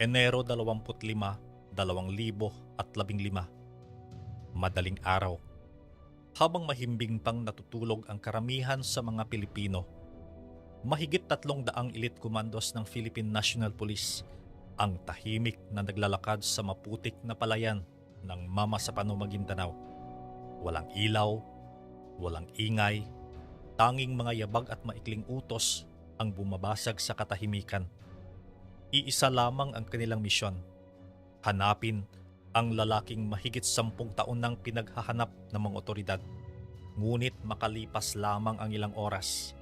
Enero 25, 2015. Madaling araw. Habang mahimbing pang natutulog ang karamihan sa mga Pilipino, mahigit 300 elite commandos ng Philippine National Police ang tahimik na naglalakad sa maputik na palayan ng Mama Sapano, Maguindanao. Walang ilaw, walang ingay, tanging mga yabag at maikling utos ang bumabasag sa katahimikan. Iisa lamang ang kanilang misyon: hanapin ang lalaking mahigit 10 taon nang pinaghahanap ng mga otoridad. Ngunit makalipas lamang ang ilang oras,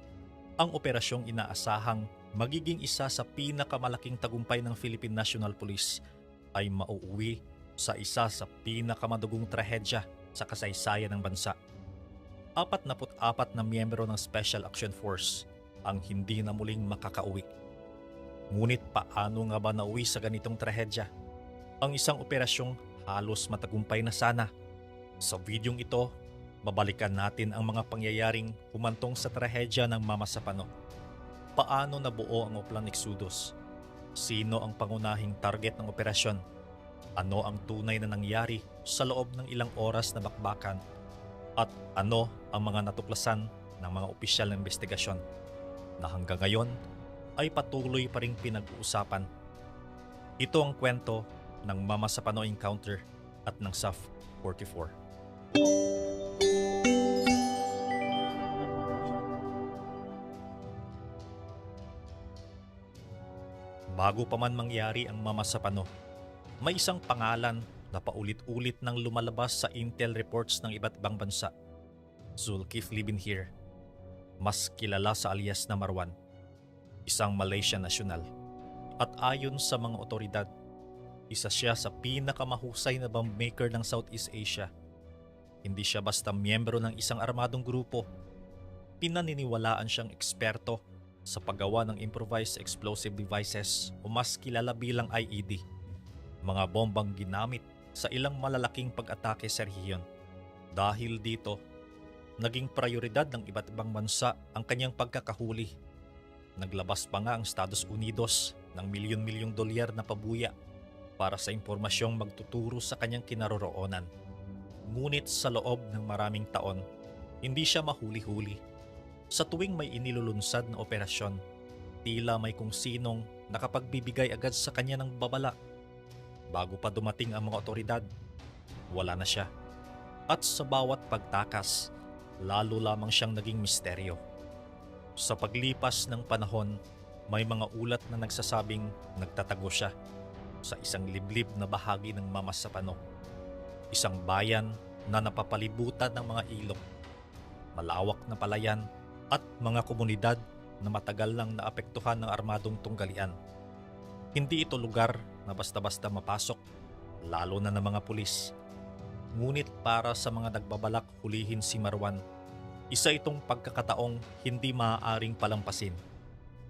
ang operasyong inaasahang magiging isa sa pinakamalaking tagumpay ng Philippine National Police ay mauuwi sa isa sa pinakamadugong trahedya sa kasaysayan ng bansa. 44 na miyembro ng Special Action Force ang hindi na muling makakauwi. Ngunit paano nga ba nauwi sa ganitong trahedya ang isang operasyong halos matagumpay na sana? Sa videong ito, babalikan natin ang mga pangyayaring humantong sa trahedya ng Mama Sapano. Paano nabuo ang Oplan Exodus? Sino ang pangunahing target ng operasyon? Ano ang tunay na nangyari sa loob ng ilang oras na bakbakan? At ano ang mga natuklasan ng mga opisyal na investigasyon na hanggang ngayon ay patuloy pa ring pinag-uusapan? Ito ang kwento ng Mama Sapano Encounter at ng SAF 44. Bago pa man mangyari ang Mama Sapano, may isang pangalan na paulit-ulit nang lumalabas sa intel reports ng iba't ibang bansa: Zulkifli Binhir, mas kilala sa alias na Marwan, isang Malaysian national. At ayon sa mga otoridad, isa siya sa pinakamahusay na bomb maker ng Southeast Asia. Hindi siya basta miyembro ng isang armadong grupo. Pinaniniwalaan siyang eksperto sa paggawa ng improvised explosive devices o mas kilala bilang IED, mga bombang ginamit sa ilang malalaking pag-atake sa rehiyon. Dahil dito, naging prioridad ng iba't ibang bansa ang kanyang pagkakahuli. Naglabas pa nga ang Estados Unidos ng milyon-milyong dolyar na pabuya para sa impormasyong magtuturo sa kanyang kinaroroonan. Ngunit sa loob ng maraming taon, hindi siya mahuli-huli. Sa tuwing may inilulunsad na operasyon, tila may kung sinong nakapagbibigay agad sa kanya ng babala. Bago pa dumating ang mga otoridad, wala na siya. At sa bawat pagtakas, lalo lamang siyang naging misteryo. Sa paglipas ng panahon, may mga ulat na nagsasabing nagtatago siya sa isang liblib na bahagi ng Mama Sapano, isang bayan na napapalibutan ng mga ilog, malawak na palayan at mga komunidad na matagal nang naapektuhan ng armadong tunggalian. Hindi ito lugar na basta-basta mapasok, lalo na ng mga pulis. Ngunit para sa mga nagbabalak hulihin si Marwan, isa itong pagkakataong hindi maaaring palampasin.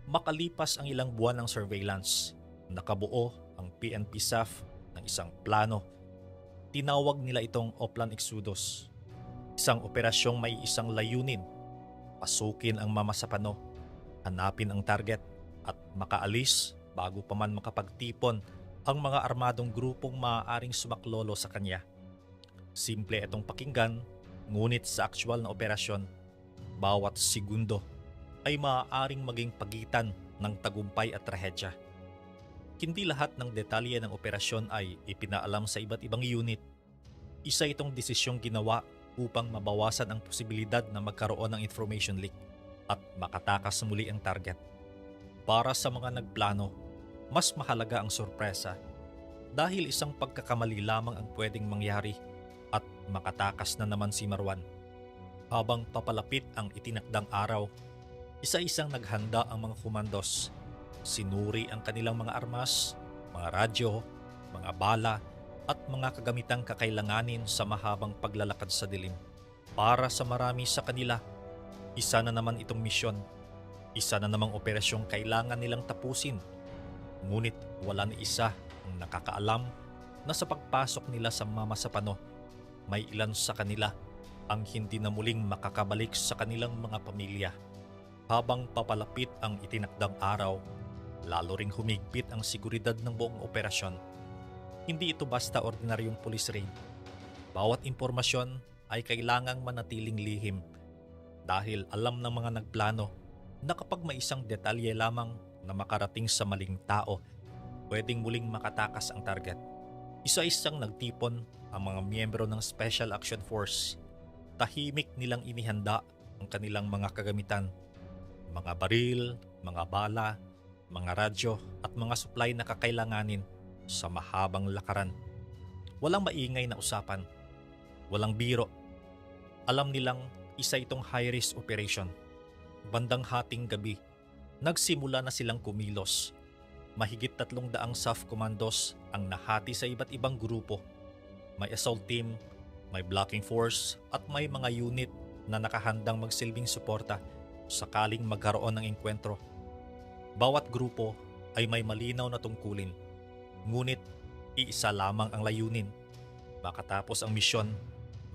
Makalipas ang ilang buwan ng surveillance, nakabuo ang PNP SAF ng isang plano. Tinawag nila itong Oplan Exodus, isang operasyong may isang layunin: pasukin ang Mama Sapano, hanapin ang target at makaalis bago pa man makapagtipon ang mga armadong grupong maaaring sumaklolo sa kanya. Simple itong pakinggan, ngunit sa aktwal na operasyon, bawat segundo ay maaaring maging pagitan ng tagumpay at trahedya. Hindi lahat ng detalye ng operasyon ay ipinaalam sa iba't ibang unit. Isa itong desisyong ginawa upang mabawasan ang posibilidad na magkaroon ng information leak at makatakas muli ang target. Para sa mga nagplano, mas mahalaga ang sorpresa dahil isang pagkakamali lamang ang pwedeng mangyari at makatakas na naman si Marwan. Habang papalapit ang itinakdang araw, isa-isang naghanda ang mga komandos. Sinuri ang kanilang mga armas, mga radyo, mga bala at mga kagamitang kakailanganin sa mahabang paglalakad sa dilim. Para sa marami sa kanila, isa na naman itong misyon. Isa na namang operasyong kailangan nilang tapusin. Ngunit wala ni isa ang nakakaalam na sa pagpasok nila sa Mama Sapano, may ilan sa kanila ang hindi na muling makakabalik sa kanilang mga pamilya. Habang papalapit ang itinakdang araw, lalo ring humigpit ang seguridad ng buong operasyon. Hindi ito basta ordinaryong police raid. Bawat impormasyon ay kailangang manatiling lihim dahil alam ng mga nagplano na kapag may isang detalye lamang na makarating sa maling tao, pwedeng muling makatakas ang target. Isa-isang nagtipon ang mga miyembro ng Special Action Force. Tahimik nilang inihanda ang kanilang mga kagamitan, mga baril, mga bala, mga radyo at mga supply na kakailanganin sa mahabang lakaran. Walang maingay na usapan, walang biro. Alam nilang isa itong high-risk operation. Bandang hating gabi, nagsimula na silang kumilos. Mahigit 300 SAF commandos ang nahati sa iba't ibang grupo. May assault team, may blocking force at may mga unit na nakahandang magsilbing suporta sakaling magkaroon ng engkwentro. Bawat grupo ay may malinaw na tungkulin, ngunit iisa lamang ang layunin: makatapos ang misyon,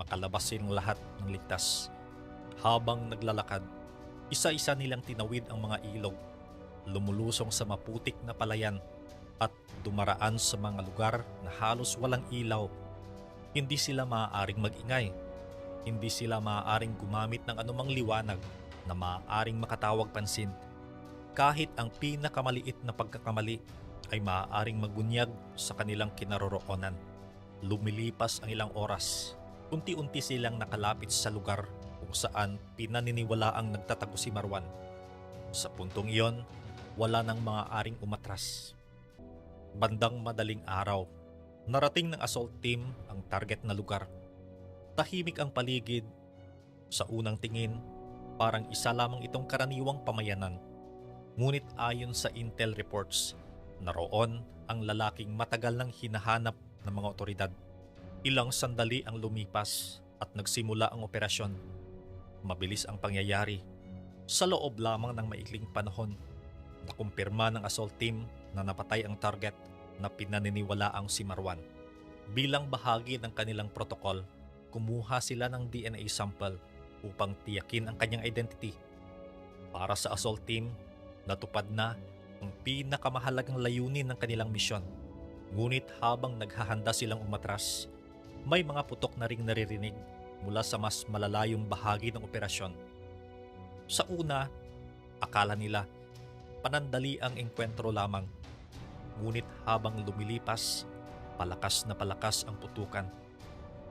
makalabas silang lahat ng ligtas. Habang naglalakad, isa-isa nilang tinawid ang mga ilog, lumulusong sa maputik na palayan at dumaraan sa mga lugar na halos walang ilaw. Hindi sila maaaring mag-ingay. Hindi sila maaaring gumamit ng anumang liwanag na maaaring makatawag pansin. Kahit ang pinakamaliit na pagkakamali ay maaaring magbunyag sa kanilang kinaroroonan. Lumilipas ang ilang oras. Unti-unti silang nakalapit sa lugar kung saan pinaniniwalaang nagtatago si Marwan. Sa puntong iyon, wala nang maaaring umatras. Bandang madaling araw, narating ng assault team ang target na lugar. Tahimik ang paligid. Sa unang tingin, parang isa lamang itong karaniwang pamayanan. Ngunit ayon sa intel reports, naroon ang lalaking matagal nang hinahanap ng mga otoridad. Ilang sandali ang lumipas at nagsimula ang operasyon. Mabilis ang pangyayari. Sa loob lamang ng maikling panahon, nakumpirma ng assault team na napatay ang target na pinaniniwalaang si Marwan. Bilang bahagi ng kanilang protocol, kumuha sila ng DNA sample upang tiyakin ang kanyang identity. Para sa assault team, natupad na ang pinakamahalagang layunin ng kanilang misyon. Ngunit habang naghahanda silang umatras, may mga putok na ring naririnig mula sa mas malalayong bahagi ng operasyon. Sa una, akala nila panandali ang engkwentro lamang. Ngunit habang lumilipas, palakas na palakas ang putukan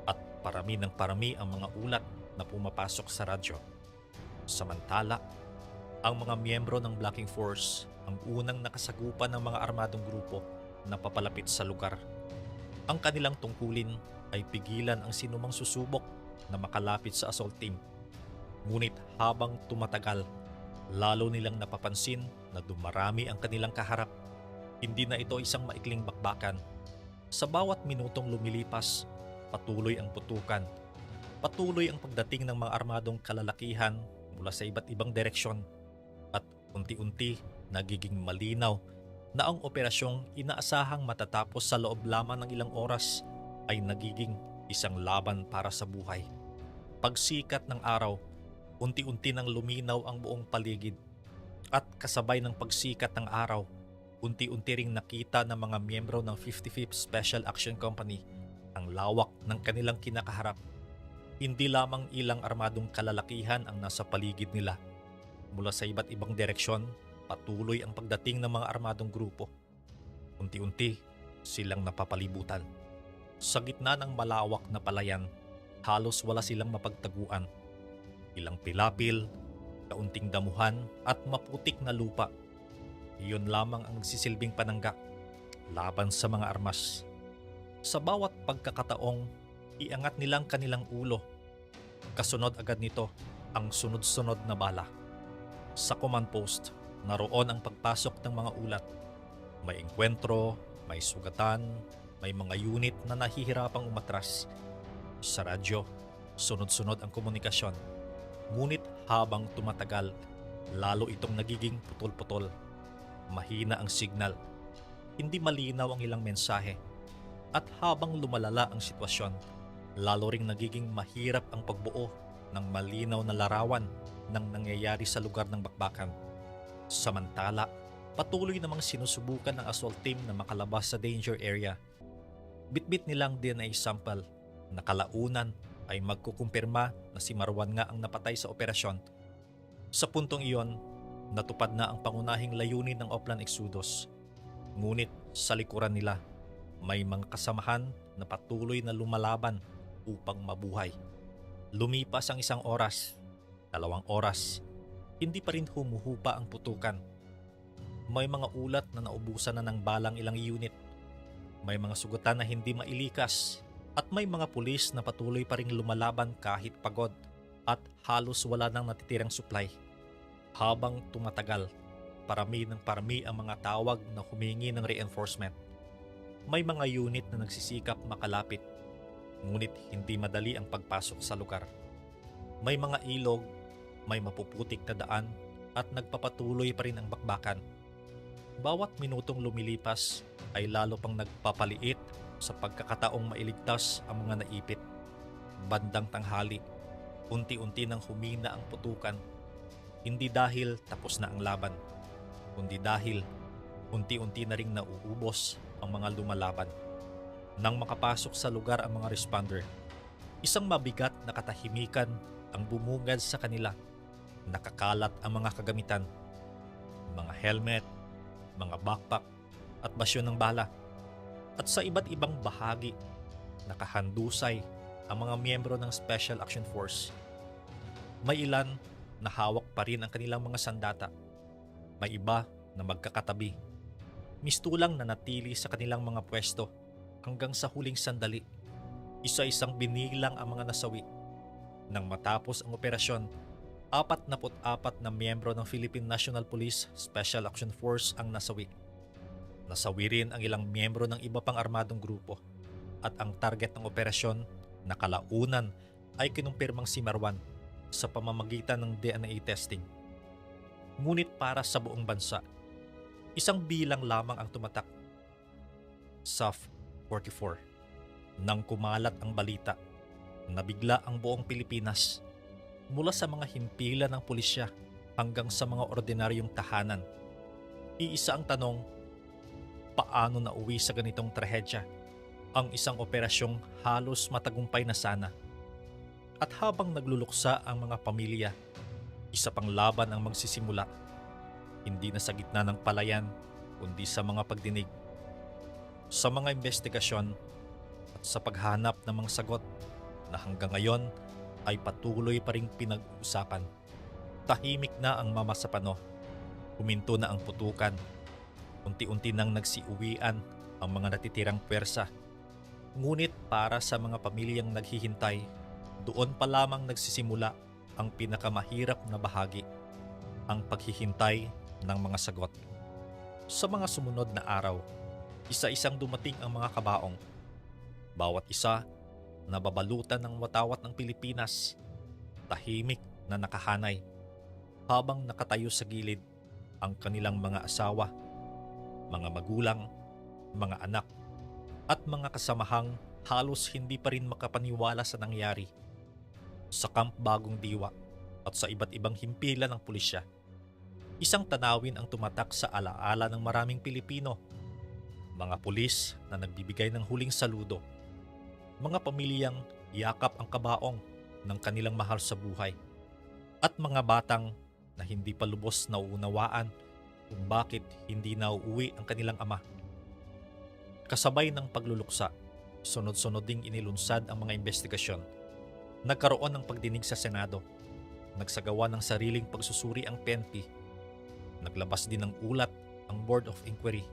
at parami ng parami ang mga ulat na pumapasok sa radyo. Samantala, ang mga miyembro ng blocking force ang unang nakasagupan ng mga armadong grupo na papalapit sa lugar. Ang kanilang tungkulin ay pigilan ang sinumang susubok na makalapit sa assault team. Ngunit habang tumatagal, lalo nilang napapansin na dumarami ang kanilang kaharap. Hindi na ito isang maikling bakbakan. Sa bawat minutong lumilipas, patuloy ang putukan. Patuloy ang pagdating ng mga armadong kalalakihan mula sa iba't ibang direksyon. At unti-unti nagiging malinaw na ang operasyong inaasahang matatapos sa loob lamang ng ilang oras ay nagiging isang laban para sa buhay. Pagsikat ng araw, unti-unti nang luminaw ang buong paligid. At kasabay ng pagsikat ng araw, unti-unti ring nakita ng mga miyembro ng 55th Special Action Company ang lawak ng kanilang kinakaharap. Hindi lamang ilang armadong kalalakihan ang nasa paligid nila. Mula sa iba't ibang direksyon, patuloy ang pagdating ng mga armadong grupo. Unti-unti, silang napapalibutan. Sa gitna ng malawak na palayan, halos wala silang mapagtaguan. Ilang pilapil, kaunting damuhan at maputik na lupa. Iyon lamang ang nagsisilbing panangga laban sa mga armas. Sa bawat pagkakataong, iangat nilang kanilang ulo. Kasunod agad nito ang sunod-sunod na bala. Sa command post, naroon ang pagpasok ng mga ulat. May engkwentro, may sugatan, may mga unit na nahihirapang umatras. Sa radyo, sunod-sunod ang komunikasyon. Ngunit habang tumatagal, lalo itong nagiging putol-putol. Mahina ang signal. Hindi malinaw ang ilang mensahe. At habang lumalala ang sitwasyon, lalo ring nagiging mahirap ang pagbuo ng malinaw na larawan ng nangyayari sa lugar ng bakbakan. Samantala, Patuloy namang sinusubukan ng assault team na makalabas sa danger area. Bitbit nilang DNA sample na kalaunan ay magkukumpirma na si Marwan nga ang napatay sa operasyon. Sa puntong iyon, natupad na ang pangunahing layunin ng Oplan Exodus. Ngunit sa likuran nila, may mga kasamahan na patuloy na lumalaban upang mabuhay. Lumipas ang 1 oras, 2 oras, hindi pa rin humuhupa ang putukan. May mga ulat na naubusan na ng balang ilang unit. May mga sugatan na hindi mailikas at may mga pulis na patuloy pa ring lumalaban kahit pagod at halos wala nang natitirang supply. Habang tumatagal, parami ng parami ang mga tawag na humingi ng reinforcement. May mga unit na nagsisikap makalapit, ngunit hindi madali ang pagpasok sa lugar. May mga ilog, may mapuputik na daan at nagpapatuloy pa rin ang bakbakan. Bawat minutong lumilipas ay lalo pang nagpapaliit sa pagkakataong mailigtas ang mga naipit. Bandang tanghali, unti-unti nang humina ang putukan. Hindi dahil tapos na ang laban, kundi dahil unti-unti na ring nauubos ang mga lumalaban. Nang makapasok sa lugar ang mga responder, isang mabigat na katahimikan ang bumungad sa kanila. Nakakalat ang mga kagamitan, mga helmet, mga backpack at basyo ng bala. At sa iba't ibang bahagi, nakahandusay ang mga miyembro ng Special Action Force. May ilan na hawak pa rin ang kanilang mga sandata. May iba na magkakatabi. Mistulang nanatili sa kanilang mga pwesto hanggang sa huling sandali. Isa-isang binilang ang mga nasawi. Nang matapos ang operasyon, 44 na miyembro ng Philippine National Police Special Action Force ang nasawi. Nasawi rin ang ilang miyembro ng iba pang armadong grupo at ang target ng operasyon na kalaunan ay kinumpirmang si Marwan sa pamamagitan ng DNA testing. Ngunit para sa buong bansa, isang bilang lamang ang tumatak. SAF 44. Nang kumalat ang balita, nabigla ang buong Pilipinas. Mula sa mga himpilan ng pulisya hanggang sa mga ordinaryong tahanan. Iisa ang tanong, paano nauwi sa ganitong trahedya ang isang operasyong halos matagumpay na sana? At habang nagluluksa ang mga pamilya, isa pang laban ang magsisimula. Hindi na sa gitna ng palayan, kundi sa mga pagdinig. Sa mga investigasyon at sa paghanap ng mga sagot na hanggang ngayon ay patuloy pa ring pinag-uusapan. Tahimik na ang Mama Sapano. Huminto na ang putukan. Unti-unti nang nagsiuwian ang mga natitirang pwersa. Ngunit para sa mga pamilyang naghihintay, doon pa lamang nagsisimula ang pinakamahirap na bahagi, ang paghihintay ng mga sagot. Sa mga sumunod na araw, isa-isang dumating ang mga kabaong. Bawat isa nababalutan ng watawat ng Pilipinas, tahimik na nakahanay, habang nakatayo sa gilid ang kanilang mga asawa, mga magulang, mga anak, at mga kasamahang halos hindi pa rin makapaniwala sa nangyari. Sa Camp Bagong Diwa at sa iba't ibang himpilan ng pulisya, isang tanawin ang tumatak sa alaala ng maraming Pilipino. Mga pulis na nagbibigay ng huling saludo, mga pamilyang yakap ang kabaong ng kanilang mahal sa buhay, at mga batang na hindi pa lubos na uunawaan kung bakit hindi nauuwi ang kanilang ama. Kasabay ng pagluluksa, sunod-sunod ding inilunsad ang mga investigasyon. Nagkaroon ng pagdinig sa Senado. Nagsagawa ng sariling pagsusuri ang PNP. Naglabas din ng ulat ang Board of Inquiry.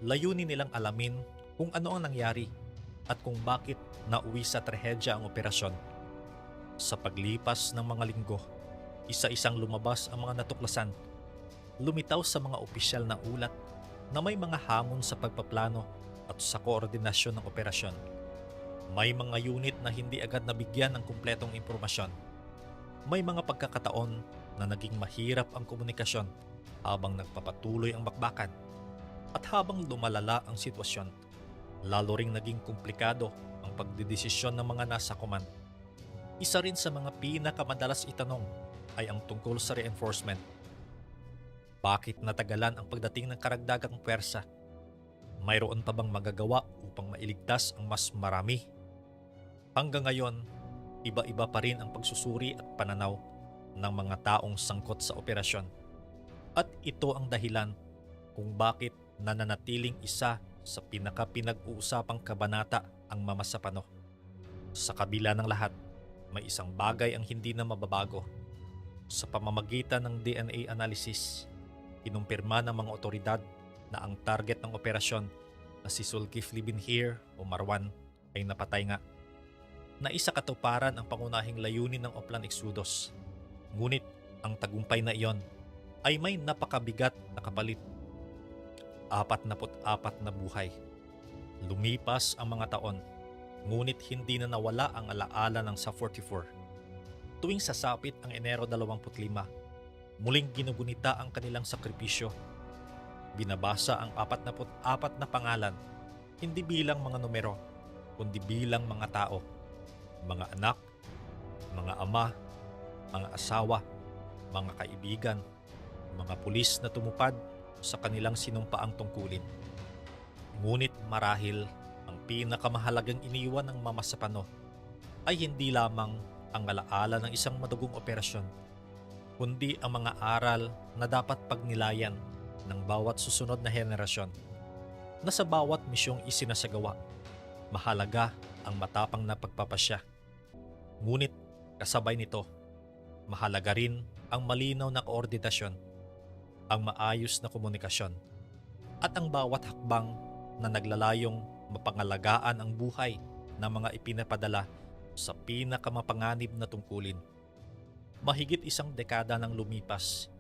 Layunin nilang alamin kung ano ang nangyari at kung bakit nauwi sa trahedya ang operasyon. Sa paglipas ng mga linggo, isa-isang lumabas ang mga natuklasan. Lumitaw sa mga opisyal na ulat na may mga hamon sa pagpaplano at sa koordinasyon ng operasyon. May mga unit na hindi agad nabigyan ng kumpletong impormasyon. May mga pagkakataon na naging mahirap ang komunikasyon habang nagpapatuloy ang bakbakan. At habang lumalala ang sitwasyon, lalo ring naging komplikado ang pagdedesisyon ng mga nasa command. Isa rin sa mga pinakamadalas itanong ay ang tungkol sa reinforcement. Bakit natagalan ang pagdating ng karagdagang pwersa? Mayroon pa bang magagawa upang mailigtas ang mas marami? Hanggang ngayon, iba-iba pa rin ang pagsusuri at pananaw ng mga taong sangkot sa operasyon. At ito ang dahilan kung bakit nananatiling isa sa pinaka-pinag-uusapang kabanata ang Mama Sapano. Sa kabila ng lahat, may isang bagay ang hindi na mababago. Sa pamamagitan ng DNA analysis, kinumpirma ng mga otoridad na ang target ng operasyon na si Zulkifli Binhir o Marwan ay napatay nga. Naisakatuparan ang pangunahing layunin ng Oplan Exodus. Ngunit ang tagumpay na iyon ay may napakabigat na kapalit. 44 na buhay. Lumipas ang mga taon, ngunit hindi na nawala ang alaala ng sa 44. Tuwing sasapit ang Enero 25, muling ginugunita ang kanilang sakripisyo. Binabasa ang 44 na pangalan, hindi bilang mga numero, kundi bilang mga tao. Mga anak, mga ama, mga asawa, mga kaibigan, mga pulis na tumupad sa kanilang sinumpaang tungkulin. Ngunit marahil ang pinakamahalagang iniwan ng Mama Sapano ay hindi lamang ang alaala ng isang madugong operasyon, kundi ang mga aral na dapat pagnilayan ng bawat susunod na henerasyon, na sa bawat misyong isinasagawa, mahalaga ang matapang na pagpapasya. Ngunit kasabay nito, mahalaga rin ang malinaw na koordinasyon, ang maayos na komunikasyon, at ang bawat hakbang na naglalayong mapangalagaan ang buhay ng mga ipinapadala sa pinakamapanganib na tungkulin. Mahigit isang dekada nang lumipas,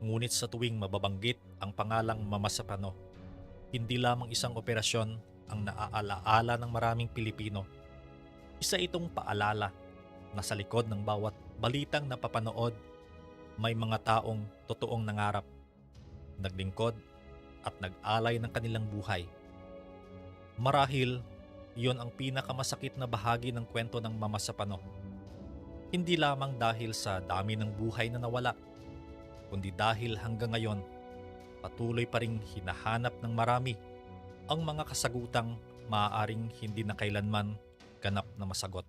ngunit sa tuwing mababanggit ang pangalang Mama Sapano, hindi lamang isang operasyon ang naaalaala ng maraming Pilipino. Isa itong paalala na sa likod ng bawat balitang napapanood, may mga taong totoong nangarap, naglingkod at nag-alay ng kanilang buhay. Marahil, iyon ang pinakamasakit na bahagi ng kwento ng Mama Sapano. Hindi lamang dahil sa dami ng buhay na nawala, kundi dahil hanggang ngayon, patuloy pa ring hinahanap ng marami ang mga kasagutang maaaring hindi na kailanman ganap na masagot.